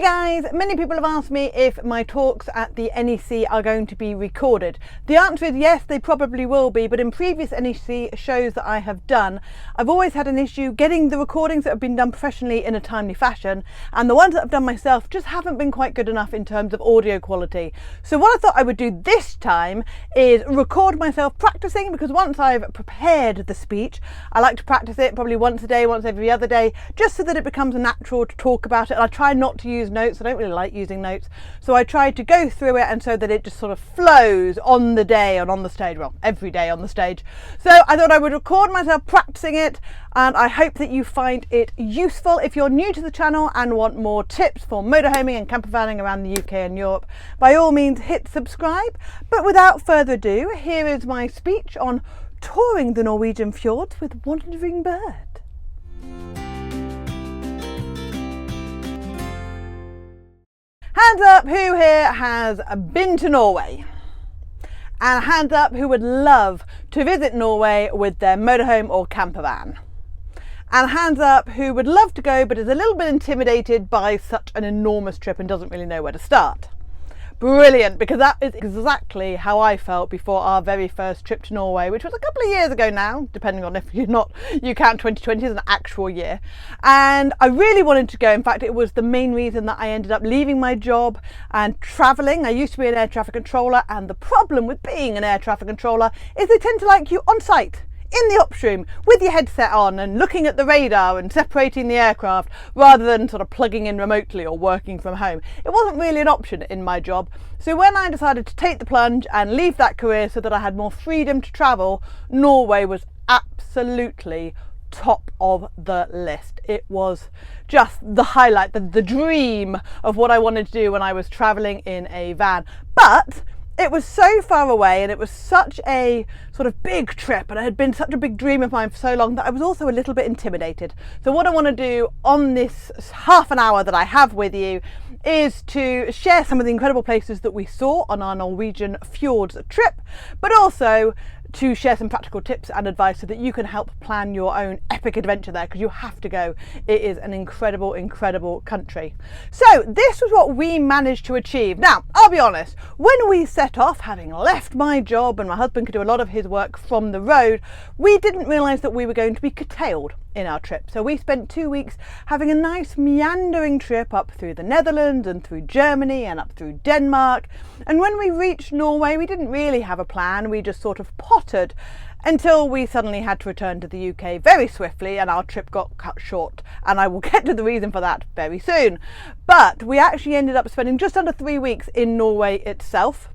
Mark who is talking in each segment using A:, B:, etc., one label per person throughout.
A: Hey guys, many people have asked me if my talks at the NEC are going to be recorded. The answer is yes, they probably will be, but in previous NEC shows that I have done, I've always had an issue getting the recordings that have been done professionally in a timely fashion, and the ones that I've done myself just haven't been quite good enough in terms of audio quality. So what I thought I would do this time is record myself practicing, because once I've prepared the speech, I like to practice it probably once a day, once every other day, just so that it becomes natural to talk about it. And I try not to use notes. I don't really like using notes, so I try to go through it and so that it just sort of flows on the day and on the stage, well, every day on the stage. So I thought I would record myself practicing it, and I hope that you find it useful. If you're new to the channel and want more tips for motorhoming and campervanning around the UK and Europe, by all means hit subscribe. But without further ado, here is my speech on touring the Norwegian fjords with Wandering Bird. Hands up who here has been to Norway, and hands up who would love to visit Norway with their motorhome or campervan, and hands up who would love to go but is a little bit intimidated by such an enormous trip and doesn't really know where to start. Brilliant, because that is exactly how I felt before our very first trip to Norway, which was a couple of years ago now, depending on if you count 2020 as an actual year. And I really wanted to go. In fact, it was the main reason that I ended up leaving my job and travelling. I used to be an air traffic controller, and the problem with being an air traffic controller is they tend to like you on site, in the ops room, with your headset on and looking at the radar and separating the aircraft, rather than sort of plugging in remotely or working from home. It wasn't really an option in my job. So when I decided to take the plunge and leave that career so that I had more freedom to travel, Norway was absolutely top of the list. It was just the highlight, the dream of what I wanted to do when I was traveling in a van. But it was so far away, and it was such a sort of big trip, and it had been such a big dream of mine for so long that I was also a little bit intimidated. So what I want to do on this half an hour that I have with you is to share some of the incredible places that we saw on our Norwegian fjords trip, but also to share some practical tips and advice so that you can help plan your own epic adventure there, because you have to go. It is an incredible, incredible country. So this was what we managed to achieve. Now, I'll be honest, when we set off, having left my job and my husband could do a lot of his work from the road, we didn't realise that we were going to be curtailed in our trip. So we spent 2 weeks having a nice meandering trip up through the Netherlands and through Germany and up through Denmark. And when we reached Norway, we didn't really have a plan. We just sort of pottered until we suddenly had to return to the UK very swiftly, and our trip got cut short. And I will get to the reason for that very soon. But we actually ended up spending just under 3 weeks in Norway itself.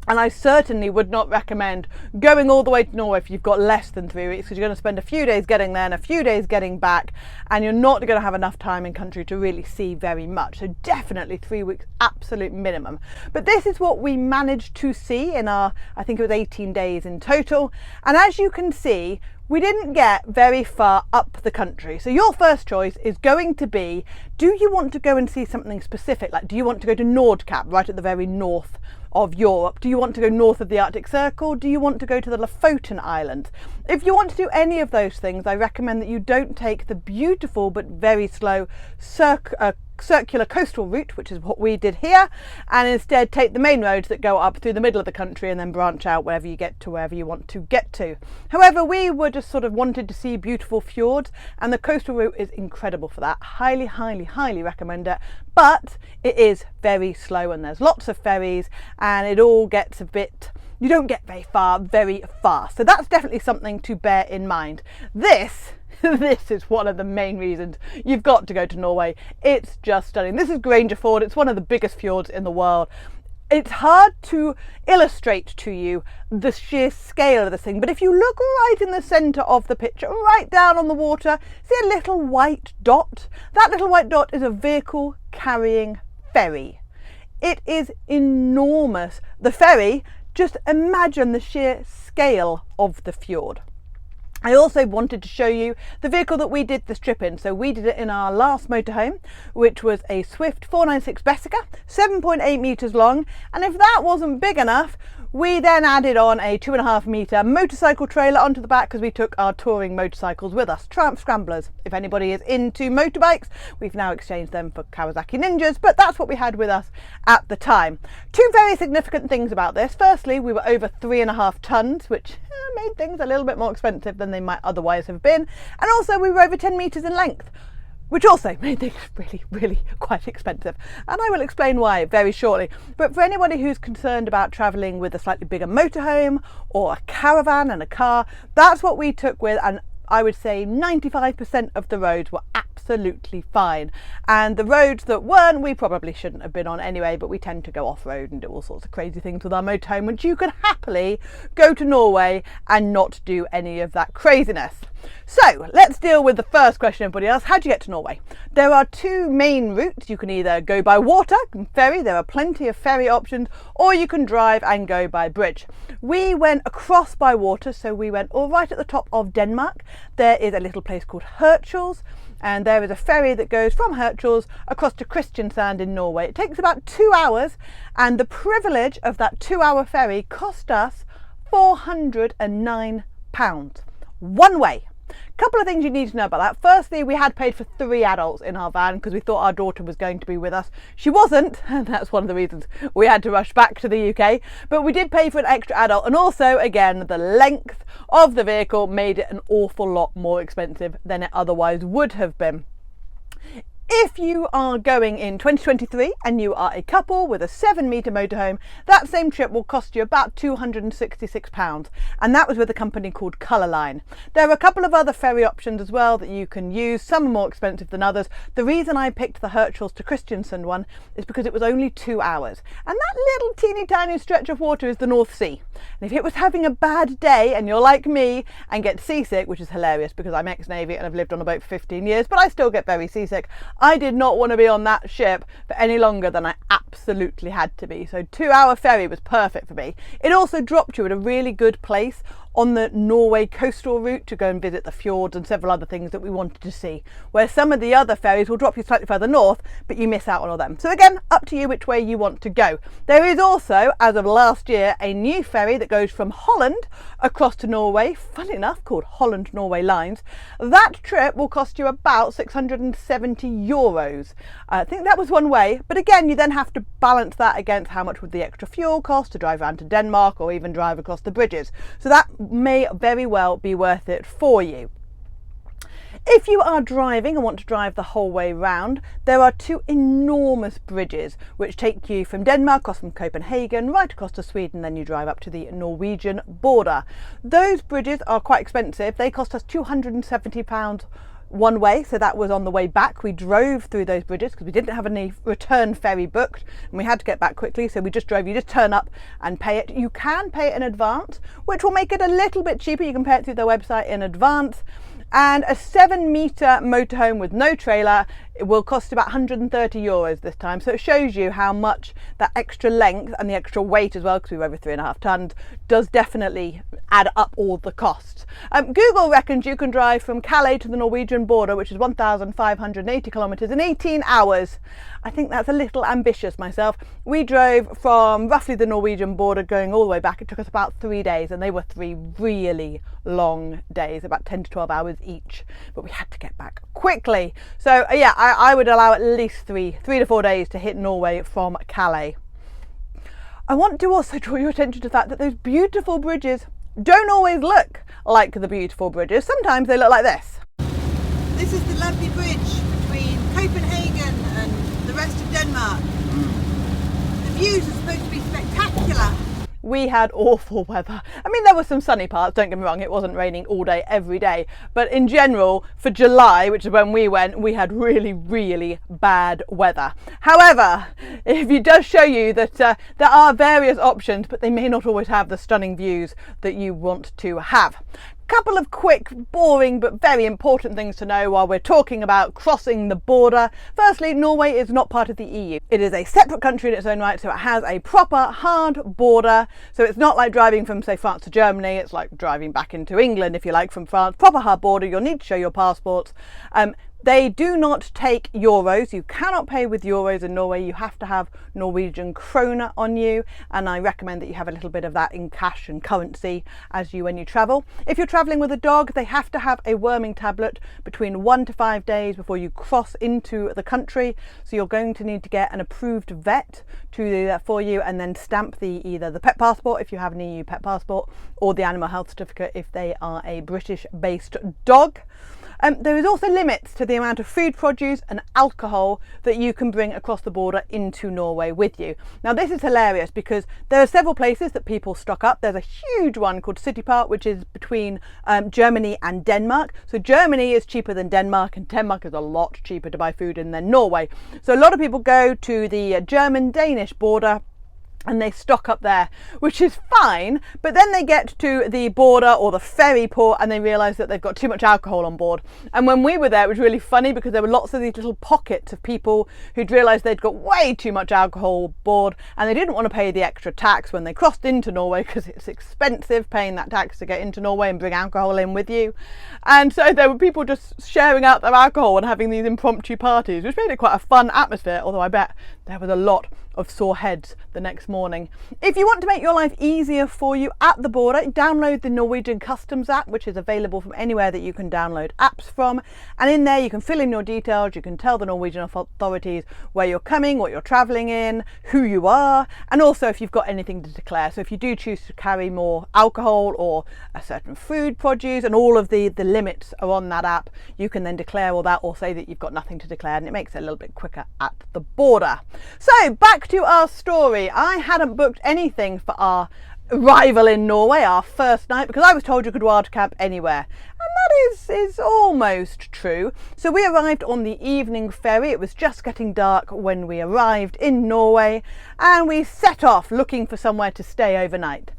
A: And I certainly would not recommend going all the way to Norway if you've got less than 3 weeks, because you're going to spend a few days getting there and a few days getting back, and you're not going to have enough time in country to really see very much. So definitely 3 weeks, absolute minimum. But this is what we managed to see in our, I think it was 18 days in total. And as you can see, we didn't get very far up the country. So your first choice is going to be, do you want to go and see something specific? Like, do you want to go to Nordkapp, right at the very north of Europe? Do you want to go north of the Arctic Circle? Do you want to go to the Lofoten Islands? If you want to do any of those things, I recommend that you don't take the beautiful but very slow circular coastal route, which is what we did here, and instead take the main roads that go up through the middle of the country and then branch out wherever you get to wherever you want to get to. However, we were just sort of wanted to see beautiful fjords, and the coastal route is incredible for that. Highly, highly, highly recommend it. But it is very slow, and there's lots of ferries, and it all gets a bit, you don't get very far very fast. So that's definitely something to bear in mind. This is one of the main reasons you've got to go to Norway. It's just stunning. This is Granger Fjord. It's one of the biggest fjords in the world. It's hard to illustrate to you the sheer scale of this thing, but if you look right in the centre of the picture, right down on the water, see a little white dot? That little white dot is a vehicle carrying ferry. It is enormous. The ferry, just imagine the sheer scale of the fjord. I also wanted to show you the vehicle that we did this trip in. So we did it in our last motorhome, which was a Swift 496 Bessica, 7.8 metres long. And if that wasn't big enough, We then added on a 2.5 metre motorcycle trailer onto the back because we took our touring motorcycles with us, Triumph Scramblers. If anybody is into motorbikes, we've now exchanged them for Kawasaki Ninjas, but that's what we had with us at the time. Two very significant things about this. Firstly, we were over 3.5 tonnes, which made things a little bit more expensive than they might otherwise have been. And also we were over 10 metres in length, which also made things really quite expensive, and I will explain why very shortly. But for anybody who's concerned about travelling with a slightly bigger motorhome or a caravan and a car, that's what we took with, and I would say 95% of the roads were absolutely fine, and the roads that weren't, we probably shouldn't have been on anyway, but we tend to go off-road and do all sorts of crazy things with our motorhome, which you can happily go to Norway and not do any of that craziness. So let's deal with the first question everybody asks: how do you get to Norway? There are two main routes. You can either go by water and ferry, there are plenty of ferry options, or you can drive and go by bridge. We went across by water, so we went all right at the top of Denmark. There is a little place called Hirtshals, and there is a ferry that goes from Hirtshals across to Kristiansand in Norway. It takes about 2 hours, and the privilege of that 2-hour ferry cost us £409 one way. Couple of things you need to know about that. Firstly, we had paid for 3 adults in our van because we thought our daughter was going to be with us. She wasn't, and that's one of the reasons we had to rush back to the UK, but we did pay for an extra adult, and also again the length of the vehicle made it an awful lot more expensive than it otherwise would have been. If you are going in 2023 and you are a couple with a 7-metre motorhome, that same trip will cost you about £266, and that was with a company called Colourline. There are a couple of other ferry options as well that you can use. Some are more expensive than others. The reason I picked the Hirtshals to Kristiansand one is because it was only 2 hours, and that little teeny tiny stretch of water is the North Sea. And if it was having a bad day and you're like me and get seasick, which is hilarious because I'm ex-Navy and I've lived on a boat for 15 years, but I still get very seasick, I did not want to be on that ship for any longer than I absolutely had to be. So 2-hour ferry was perfect for me. It also dropped you at a really good place on the Norway coastal route to go and visit the fjords and several other things that we wanted to see, where some of the other ferries will drop you slightly further north, but you miss out on all them. So again, up to you which way you want to go. There is also, as of last year, a new ferry that goes from Holland across to Norway, funny enough called Holland-Norway Lines. That trip will cost you about €670. I think that was one way, but again, you then have to balance that against how much would the extra fuel cost to drive around to Denmark or even drive across the bridges. So that may very well be worth it for you. If you are driving and want to drive the whole way round, there are 2 enormous bridges which take you from Denmark, across from Copenhagen, right across to Sweden, then you drive up to the Norwegian border. Those bridges are quite expensive. They cost us £270 one way, so that was on the way back. We drove through those bridges because we didn't have any return ferry booked and we had to get back quickly, so we just drove. You just turn up and pay it. You can pay it in advance, which will make it a little bit cheaper. You can pay it through their website in advance. And a 7-metre motorhome with no trailer, it will cost about €130 this time. So it shows you how much that extra length and the extra weight as well, because we were over 3.5 tonnes, does definitely add up all the costs. Google reckons you can drive from Calais to the Norwegian border, which is 1,580 kilometres, in 18 hours. I think that's a little ambitious myself. We drove from roughly the Norwegian border going all the way back. It took us about 3 days, and they were 3 really long days, about 10 to 12 hours each, but we had to get back quickly. So yeah, I would allow at least 3 to 4 days to hit Norway from Calais. I want to also draw your attention to the fact that those beautiful bridges don't always look like the beautiful bridges. Sometimes they look like this. This is the lovely bridge between Copenhagen and the rest of Denmark. The views are supposed to be spectacular. We had awful weather. I mean, there were some sunny parts, don't get me wrong, it wasn't raining all day every day, but in general for July, which is when we went, we had really bad weather. However, it does show you that there are various options, but they may not always have the stunning views that you want to have. Couple of quick, boring but very important things to know while we're talking about crossing the border. Firstly, Norway is not part of the EU. It is a separate country in its own right, so it has a proper hard border. So it's not like driving from, say, France to Germany. It's like driving back into England, if you like, from France. Proper hard border. You'll need to show your passports. They do not take euros. You cannot pay with euros in Norway. You have to have Norwegian krone on you, and I recommend that you have a little bit of that in cash and currency when you travel. If you're traveling with a dog, they have to have a worming tablet between 1 to 5 days before you cross into the country. So you're going to need to get an approved vet to do that for you, and then stamp either the pet passport if you have an EU pet passport, or the animal health certificate if they are a British-based dog. There is also limits to the amount of food produce and alcohol that you can bring across the border into Norway with you. Now this is hilarious because there are several places that people stock up. There's a huge one called City Park, which is between Germany and Denmark. So Germany is cheaper than Denmark, and Denmark is a lot cheaper to buy food in than Norway. So a lot of people go to the German-Danish border and they stock up there, which is fine, but then they get to the border or the ferry port and they realise that they've got too much alcohol on board. And when we were there, it was really funny because there were lots of these little pockets of people who'd realised they'd got way too much alcohol on board, and they didn't want to pay the extra tax when they crossed into Norway because it's expensive paying that tax to get into Norway and bring alcohol in with you. And so there were people just sharing out their alcohol and having these impromptu parties, which made it quite a fun atmosphere, although I bet there was a lot of sore heads the next morning. If you want to make your life easier for you at the border, download the Norwegian Customs app, which is available from anywhere that you can download apps from, and in there you can fill in your details. You can tell the Norwegian authorities where you're coming, what you're travelling in, who you are, and also if you've got anything to declare. So if you do choose to carry more alcohol or a certain food produce, and all of the limits are on that app, you can then declare all that or say that you've got nothing to declare, and it makes it a little bit quicker at the border. So back to our story. I hadn't booked anything for our arrival in Norway, our first night, because I was told you could wild camp anywhere, and that is almost true. So we arrived on the evening ferry. It was just getting dark when we arrived in Norway, and we set off looking for somewhere to stay overnight.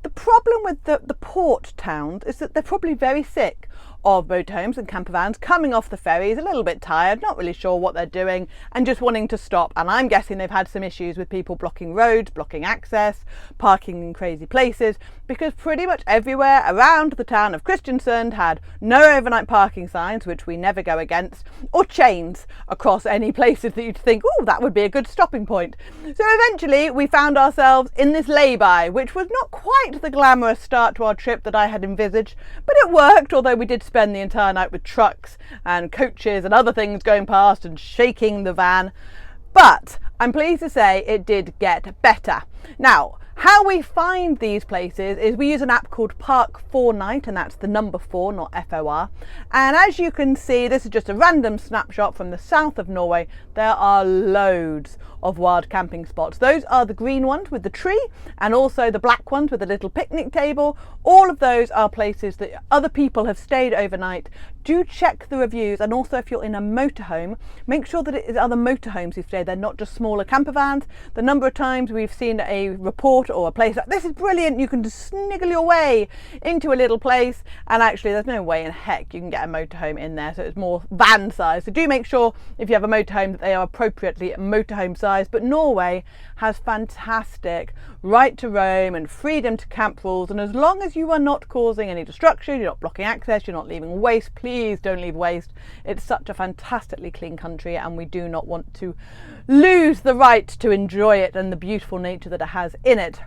A: The problem with the port towns is that they're probably very sick of motorhomes and campervans coming off the ferries, a little bit tired, not really sure what they're doing, and just wanting to stop. And I'm guessing they've had some issues with people blocking roads, blocking access, parking in crazy places, because pretty much everywhere around the town of Kristiansand had no overnight parking signs, which we never go against, or chains across any places that you'd think, oh, that would be a good stopping point. So eventually we found ourselves in this lay-by, which was not quite the glamorous start to our trip that I had envisaged, but it worked, although we did spend the entire night with trucks and coaches and other things going past and shaking the van. But I'm pleased to say it did get better. Now, how we find these places is we use an app called Park 4 Night, and that's the number 4, not FOR. And as you can see, this is just a random snapshot from the south of Norway. There are loads of wild camping spots. Those are the green ones with the tree, and also the black ones with a little picnic table. All of those are places that other people have stayed overnight. Do check the reviews, and also if you're in a motorhome, make sure that it is other motorhomes who stay there, not just smaller camper vans. The number of times we've seen a report or a place like, this is brilliant, you can just sniggle your way into a little place, and actually there's no way in heck you can get a motorhome in there, so it's more van size. So do make sure if you have a motorhome that they are appropriately motorhome size. But Norway has fantastic right to roam and freedom to camp rules, and as long as you are not causing any destruction, you're not blocking access, you're not leaving waste, please don't leave waste. It's such a fantastically clean country, and we do not want to lose the right to enjoy it and the beautiful nature that it has in it.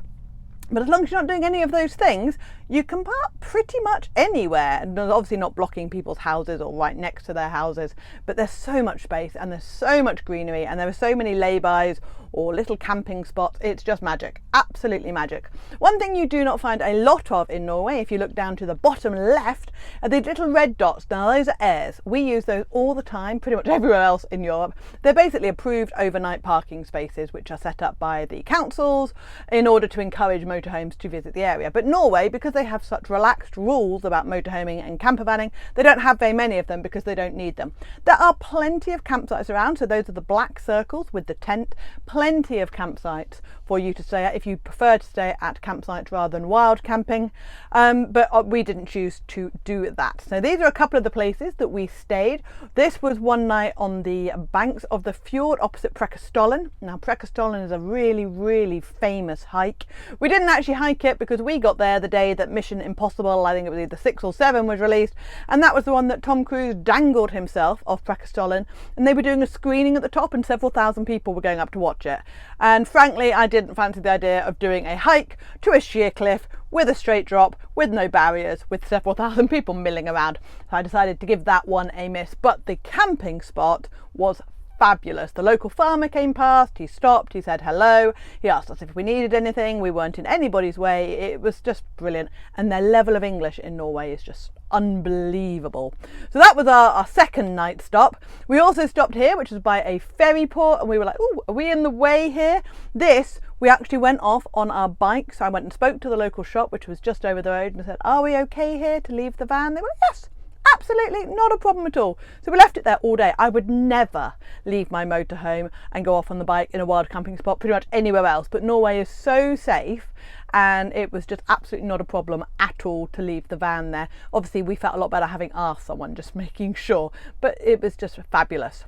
A: But as long as you're not doing any of those things, you can park pretty much anywhere, and obviously not blocking people's houses or right next to their houses, but there's so much space and there's so much greenery, and there are so many laybys or little camping spots. It's just magic, absolutely magic. One thing you do not find a lot of in Norway, if you look down to the bottom left, are these little red dots. Now those are airs. We use those all the time, pretty much everywhere else in Europe. They're basically approved overnight parking spaces, which are set up by the councils in order to encourage motorhomes to visit the area. But Norway, because they have such relaxed rules about motorhoming and campervanning, they don't have very many of them because they don't need them. There are plenty of campsites around, so those are the black circles with the tent, plenty plenty of campsites for you to stay at if you prefer to stay at campsites rather than wild camping, but we didn't choose to do that. So these are a couple of the places that we stayed. This was one night on the banks of the fjord opposite Preikestolen. Now Preikestolen is a really famous hike. We didn't actually hike it because we got there the day that Mission Impossible, I think it was either 6 or 7, was released, and that was the one that Tom Cruise dangled himself off Preikestolen, and they were doing a screening at the top and several thousand people were going up to watch it. And frankly, I didn't fancy the idea of doing a hike to a sheer cliff with a straight drop, with no barriers, with several thousand people milling around. So I decided to give that one a miss. But the camping spot was fabulous. The local farmer came past, he stopped, he said hello, he asked us if we needed anything, we weren't in anybody's way. It was just brilliant, and their level of English in Norway is just unbelievable. So that was our second night stop. We also stopped here, which was by a ferry port, and we were like, oh, are we in the way here? This, we actually went off on our bikes. So I went and spoke to the local shop, which was just over the road, and said, are we okay here to leave the van? They were like, yes, absolutely, not a problem at all. So we left it there all day. I would never leave my motorhome and go off on the bike in a wild camping spot pretty much anywhere else, but Norway is so safe, and it was just absolutely not a problem at all to leave the van there. Obviously we felt a lot better having asked someone, just making sure, but it was just fabulous.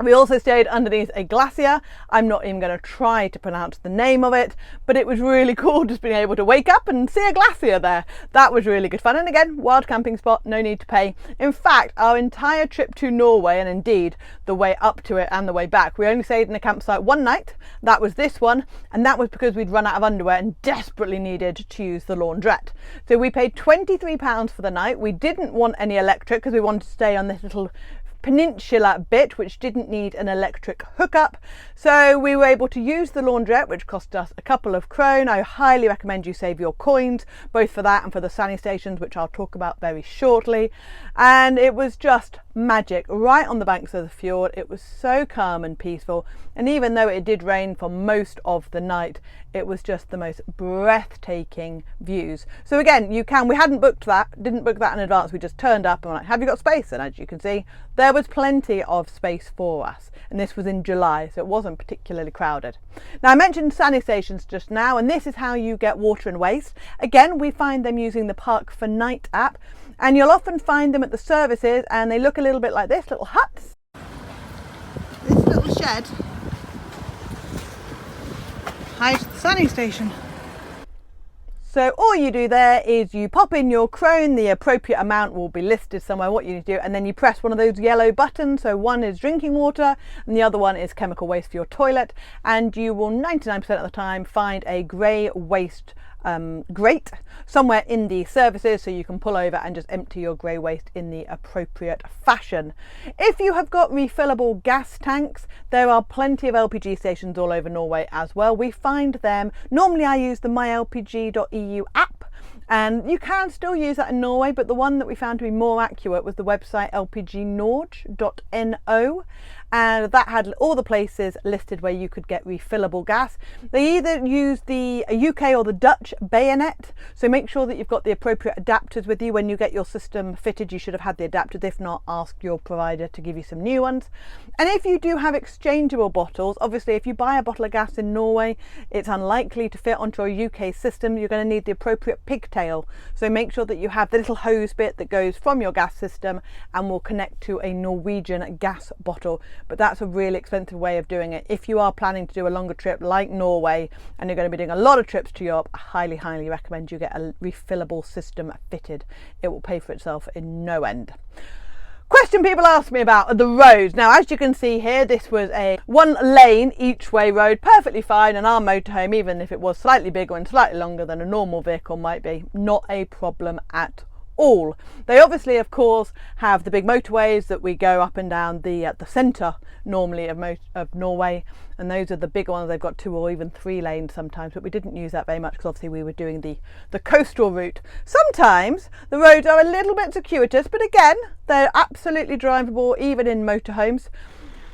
A: We also stayed underneath a glacier. I'm not even going to try to pronounce the name of it, but it was really cool just being able to wake up and see a glacier there. That was really good fun. And again, wild camping spot, no need to pay. In fact, our entire trip to Norway, and indeed the way up to it and the way back, we only stayed in a campsite one night. That was this one, and that was because we'd run out of underwear and desperately needed to use the laundrette. So we paid £23 for the night. We didn't want any electric because we wanted to stay on this little peninsula bit which didn't need an electric hookup, so we were able to use the laundrette, which cost us a couple of krone. I highly recommend you save your coins both for that and for the sunny stations, which I'll talk about very shortly. And it was just magic right on the banks of the fjord. It was so calm and peaceful, and even though it did rain for most of the night, it was just the most breathtaking views. So again, we didn't book that in advance. We just turned up and were like, have you got space? And as you can see, there was plenty of space for us, and this was in July, so it wasn't particularly crowded. Now I mentioned sunny stations just now, and this is how you get water and waste. Again, we find them using the Park for Night app, and you'll often find them at the services, and they look a little bit like this, little huts. This little shed hides the sunny station. So all you do there is you pop in your krone, the appropriate amount will be listed somewhere what you need to do, and then you press one of those yellow buttons. So one is drinking water and the other one is chemical waste for your toilet, and you will 99% of the time find a grey waste grate somewhere in the services, so you can pull over and just empty your grey waste in the appropriate fashion. If you have got refillable gas tanks, there are plenty of LPG stations all over Norway as well. We find them, normally I use the mylpg.eu app, and you can still use that in Norway, but the one that we found to be more accurate was the website lpgnorge.no, and that had all the places listed where you could get refillable gas. They either use the UK or the Dutch bayonet, so make sure that you've got the appropriate adapters with you when you get your system fitted. You should have had the adapters. If not, ask your provider to give you some new ones. And if you do have exchangeable bottles, obviously if you buy a bottle of gas in Norway, it's unlikely to fit onto a UK system. You're going to need the appropriate pigtail, so make sure that you have the little hose bit that goes from your gas system and will connect to a Norwegian gas bottle. But that's a really expensive way of doing it. If you are planning to do a longer trip like Norway and you're going to be doing a lot of trips to Europe, I highly recommend you get a refillable system fitted. It will pay for itself in no end. Question people ask me about are the roads. Now, as you can see here, this was a one lane each way road, perfectly fine, and our motorhome, even if it was slightly bigger and slightly longer than a normal vehicle might be, not a problem at all. They obviously, of course, have the big motorways that we go up and down the centre normally of Norway, and those are the big ones. They've got 2 or even 3 lanes sometimes, but we didn't use that very much because obviously we were doing the coastal route. Sometimes the roads are a little bit circuitous, but again, they're absolutely drivable even in motorhomes.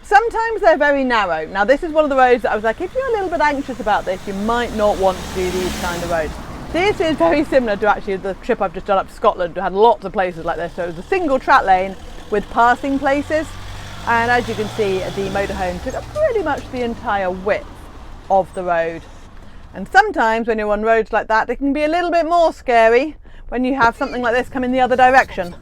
A: Sometimes they're very narrow. Now this is one of the roads that I was like, if you're a little bit anxious about this, you might not want to do these kind of roads. This is very similar to actually the trip I've just done up to Scotland. We had lots of places like this. So it was a single track lane with passing places. And as you can see, the motorhome took up pretty much the entire width. of the road. And sometimes when you're on roads like that, it can be a little bit more scary when you have something like this coming the other direction.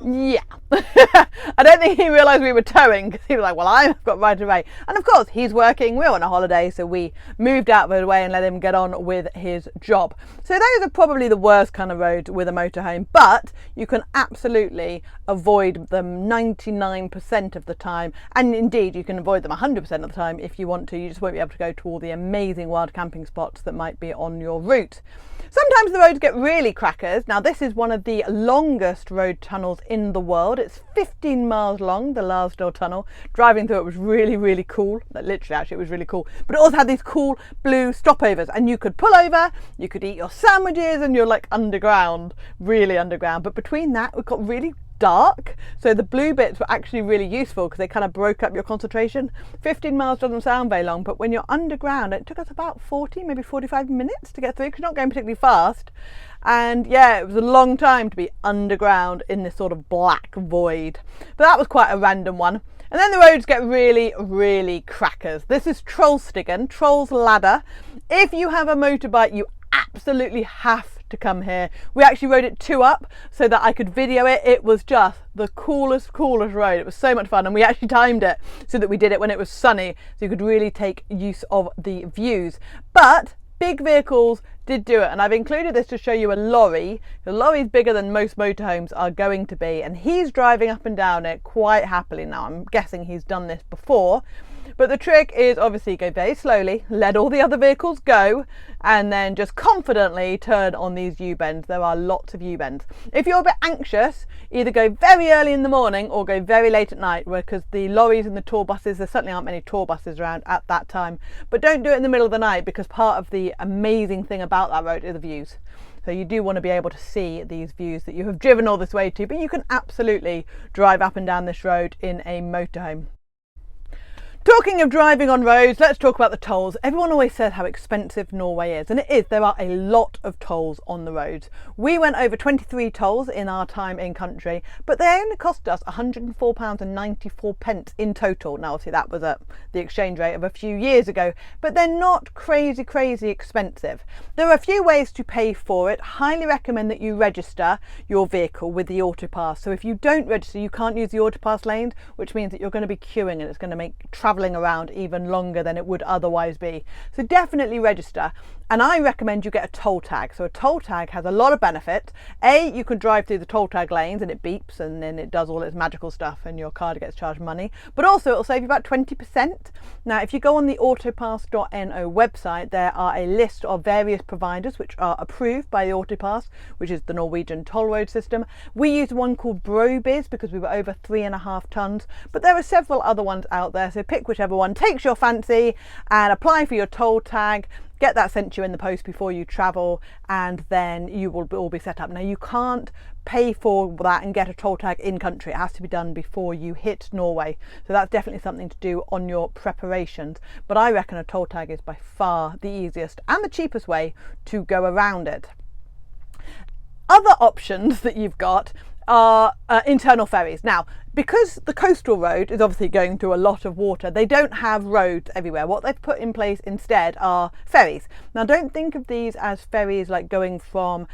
A: Yeah. I don't think he realised we were towing, because he was like, well, I've got right of way. And of course, he's working, we're on a holiday, so we moved out of the way and let him get on with his job. So those are probably the worst kind of roads with a motorhome, but you can absolutely avoid them 99% of the time. And indeed, you can avoid them 100% of the time if you want to. You just won't be able to go to all the amazing wild camping spots that might be on your route. Sometimes the roads get really crackers. Now this is one of the longest road tunnels in the world. It's 15 miles long, the Laundrette tunnel. Driving through it was really, really cool. Literally, actually, it was really cool. But it also had these cool blue stopovers, and you could pull over, you could eat your sandwiches, and you're like underground, really underground. But between that, it got really dark, so the blue bits were actually really useful because they kind of broke up your concentration. 15 miles doesn't sound very long, but when you're underground, it took us about 40, maybe 45 minutes to get through, because you're not going particularly fast. And yeah, it was a long time to be underground in this sort of black void. But that was quite a random one. And then the roads get really, really crackers. This is Troll's Ladder. If you have a motorbike, you absolutely have to come here. We actually rode it 2 up so that I could video it. It was just the coolest road. It was so much fun, and we actually timed it so that we did it when it was sunny, so you could really take use of the views. But big vehicles did do it, and I've included this to show you a lorry. The lorry's bigger than most motorhomes are going to be, and he's driving up and down it quite happily now. I'm guessing he's done this before. But the trick is obviously go very slowly, let all the other vehicles go, and then just confidently turn on these U-bends. There are lots of U-bends. If you're a bit anxious, either go very early in the morning or go very late at night, because the lorries and the tour buses, there certainly aren't many tour buses around at that time. But don't do it in the middle of the night, because part of the amazing thing about that road are the views. So you do want to be able to see these views that you have driven all this way to, but you can absolutely drive up and down this road in a motorhome. Talking of driving on roads, let's talk about the tolls. Everyone always says how expensive Norway is, and it is. There are a lot of tolls on the roads. We went over 23 tolls in our time in country, but they only cost us £104.94 in total. Now obviously that was at the exchange rate of a few years ago, but they're not crazy expensive. There are a few ways to pay for it. Highly recommend that you register your vehicle with the Autopass. So if you don't register, you can't use the Autopass lanes, which means that you're going to be queuing, and it's going to make travelling around even longer than it would otherwise be. So definitely register, and I recommend you get a toll tag. So a toll tag has a lot of benefits. You can drive through the toll tag lanes and it beeps and then it does all its magical stuff and your car gets charged money, but also it'll save you about 20%. Now if you go on the autopass.no website, there are a list of various providers which are approved by the Autopass, which is the Norwegian toll road system. We used one called Brobiz because we were over 3.5 tons, but there are several other ones out there, so pick whichever one takes your fancy and apply for your toll tag. Get that sent to you in the post before you travel, and then you will all be set up. Now you can't pay for that and get a toll tag in country. It has to be done before you hit Norway, so that's definitely something to do on your preparations. But I reckon a toll tag is by far the easiest and the cheapest way to go around it. Other options that you've got are internal ferries. Now, because the coastal road is obviously going through a lot of water, they don't have roads everywhere. What they've put in place instead are ferries. Now, don't think of these as ferries like going from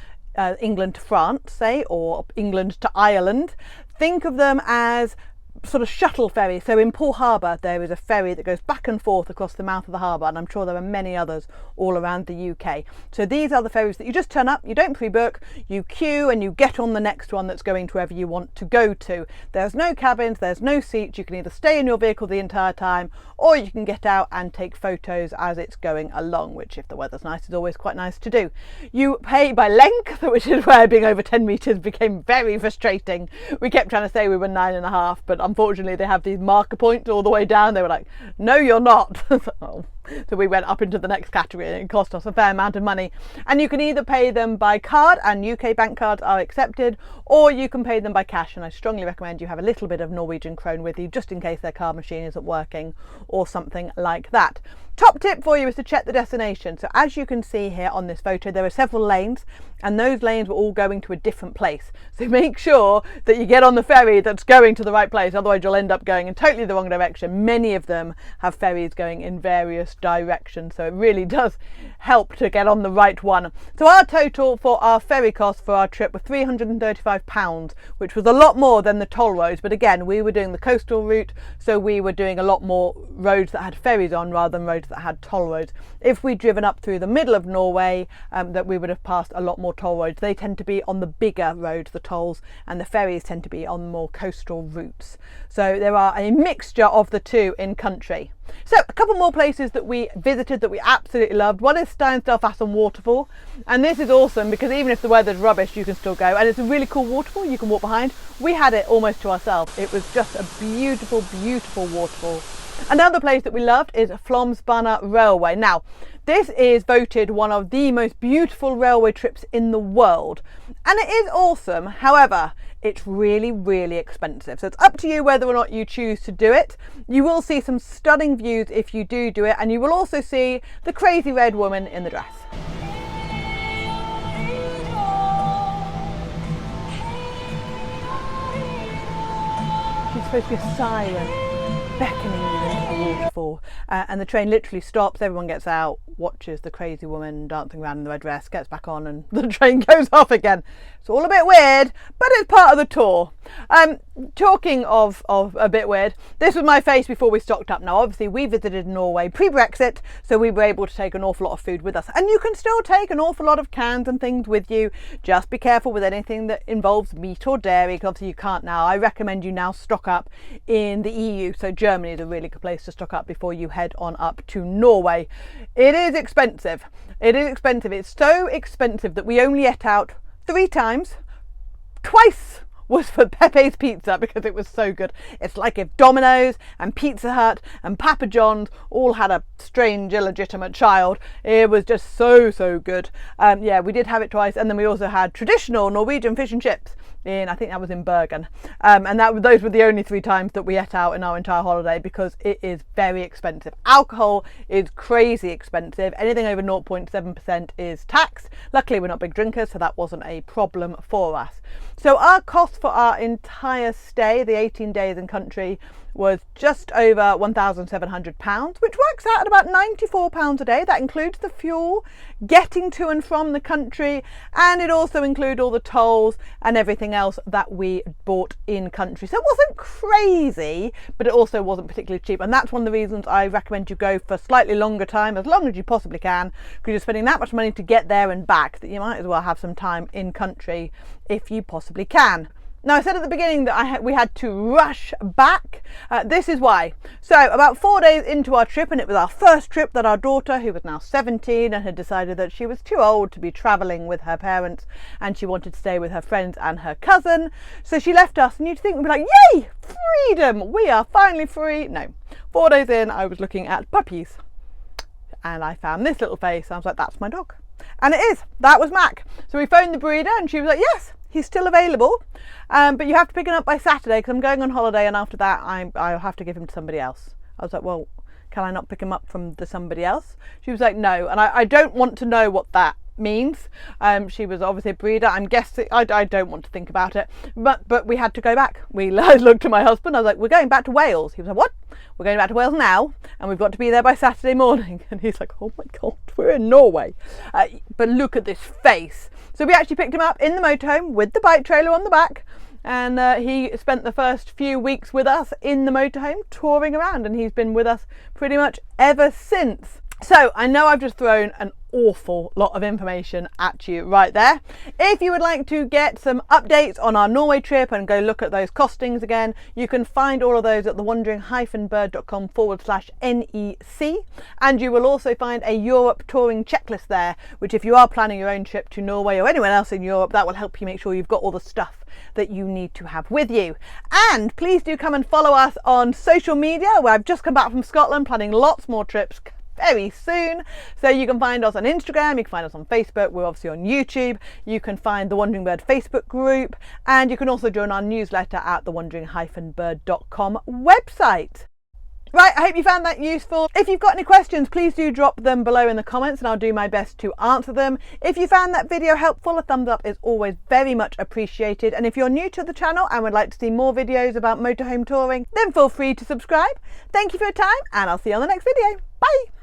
A: England to France, say, or England to Ireland. Think of them as sort of shuttle ferry. So in Poole Harbour there is a ferry that goes back and forth across the mouth of the harbour, and I'm sure there are many others all around the UK. So these are the ferries that you just turn up, you don't pre-book, you queue and you get on the next one that's going to wherever you want to go to. There's no cabins, there's no seats. You can either stay in your vehicle the entire time or you can get out and take photos as it's going along, which if the weather's nice is always quite nice to do. You pay by length, which is where being over 10 metres became very frustrating. We kept trying to say we were 9.5, but unfortunately they have these marker points all the way down. They were like, no you're not. Oh, So we went up into the next category and it cost us a fair amount of money. And you can either pay them by card, and UK bank cards are accepted, or you can pay them by cash. And I strongly recommend you have a little bit of Norwegian krone with you just in case their card machine isn't working or something like that. Top tip for you is to check the destination. So as you can see here on this photo, there are several lanes, and those lanes were all going to a different place. So make sure that you get on the ferry that's going to the right place, otherwise you'll end up going in totally the wrong direction. Many of them have ferries going in various directions, so it really does help to get on the right one. So our total for our ferry cost for our trip was £335, which was a lot more than the toll roads, but again, we were doing the coastal route, so we were doing a lot more roads that had ferries on rather than roads that had toll roads. If we'd driven up through the middle of Norway, that we would have passed a lot more toll roads. They tend to be on the bigger roads, the tolls, and the ferries tend to be on more coastal routes. So there are a mixture of the two in country. So a couple more places that we visited that we absolutely loved. One is Standstill and Waterfall, and this is awesome because even if the weather's rubbish you can still go, and it's a really cool waterfall you can walk behind. We had it almost to ourselves. It was just a beautiful, beautiful waterfall. Another place that we loved is Floms Railway. Now, this is voted one of the most beautiful railway trips in the world, and it is awesome. However, it's really, really expensive. So it's up to you whether or not you choose to do it. You will see some stunning views if you do it, and you will also see the crazy red woman in the dress. She's supposed to be a siren beckoning you into the waterfall, and the train literally stops, everyone gets out, watches the crazy woman dancing around in the red dress, gets back on, and the train goes off again. It's all a bit weird, but it's part of the tour. Talking of a bit weird, this was my face before we stocked up. Now obviously we visited Norway pre-Brexit, so we were able to take an awful lot of food with us, and you can still take an awful lot of cans and things with you. Just be careful with anything that involves meat or dairy, because obviously you can't now. I recommend you now stock up in the EU, so Germany is a really good place to stock up before you head on up to Norway. It is expensive. It is expensive. It's so expensive that we only ate out 3 times. Twice was for Pepe's Pizza because it was so good. It's like if Domino's and Pizza Hut and Papa John's all had a strange illegitimate child. It was just so good. Yeah, we did have it twice, and then we also had traditional Norwegian fish and chips in, I think that was in Bergen, and those were the only 3 times that we ate out in our entire holiday because it is very expensive. Alcohol is crazy expensive. Anything over 0.7% is taxed. Luckily we're not big drinkers, so that wasn't a problem for us. So our cost for our entire stay, the 18 days in country, was just over £1,700, which works out at about £94 a day. That includes the fuel, getting to and from the country, and it also includes all the tolls and everything else that we bought in country. So it wasn't crazy, but it also wasn't particularly cheap, and that's one of the reasons I recommend you go for slightly longer time, as long as you possibly can, because you're spending that much money to get there and back that you might as well have some time in country if you possibly can. Now, I said at the beginning that we had to rush back. This is why. So about 4 days into our trip, and it was our first trip, that our daughter, who was now 17 and had decided that she was too old to be travelling with her parents and she wanted to stay with her friends and her cousin. So she left us, and you'd think we'd be like, yay, freedom, we are finally free. No, 4 days in, I was looking at puppies and I found this little face. I was like, that's my dog. And it is. That was Mac. So we phoned the breeder and she was like, yes, he's still available, but you have to pick him up by Saturday because I'm going on holiday, and after that I'll have to give him to somebody else. I was like, well, can I not pick him up from the somebody else? She was like, no, and I don't want to know what that means. She was obviously a breeder. I'm guessing, I don't want to think about it, but we had to go back. I looked at my husband, I was like, we're going back to Wales. He was like, what? We're going back to Wales now, and we've got to be there by Saturday morning. And he's like, oh my God, we're in Norway. But look at this face. So we actually picked him up in the motorhome with the bike trailer on the back, and he spent the first few weeks with us in the motorhome touring around, and he's been with us pretty much ever since. So I know I've just thrown an awful lot of information at you right there. If you would like to get some updates on our Norway trip and go look at those costings again, you can find all of those at thewandering-bird.com/NEC, and you will also find a Europe touring checklist there, which if you are planning your own trip to Norway or anywhere else in Europe, that will help you make sure you've got all the stuff that you need to have with you. And please do come and follow us on social media, where I've just come back from Scotland planning lots more trips very soon. So you can find us on Instagram, you can find us on Facebook, we're obviously on YouTube, you can find the Wandering Bird Facebook group, and you can also join our newsletter at the wandering-bird.com website. Right, I hope you found that useful. If you've got any questions, please do drop them below in the comments and I'll do my best to answer them. If you found that video helpful, a thumbs up is always very much appreciated. And if you're new to the channel and would like to see more videos about motorhome touring, then feel free to subscribe. Thank you for your time and I'll see you on the next video. Bye!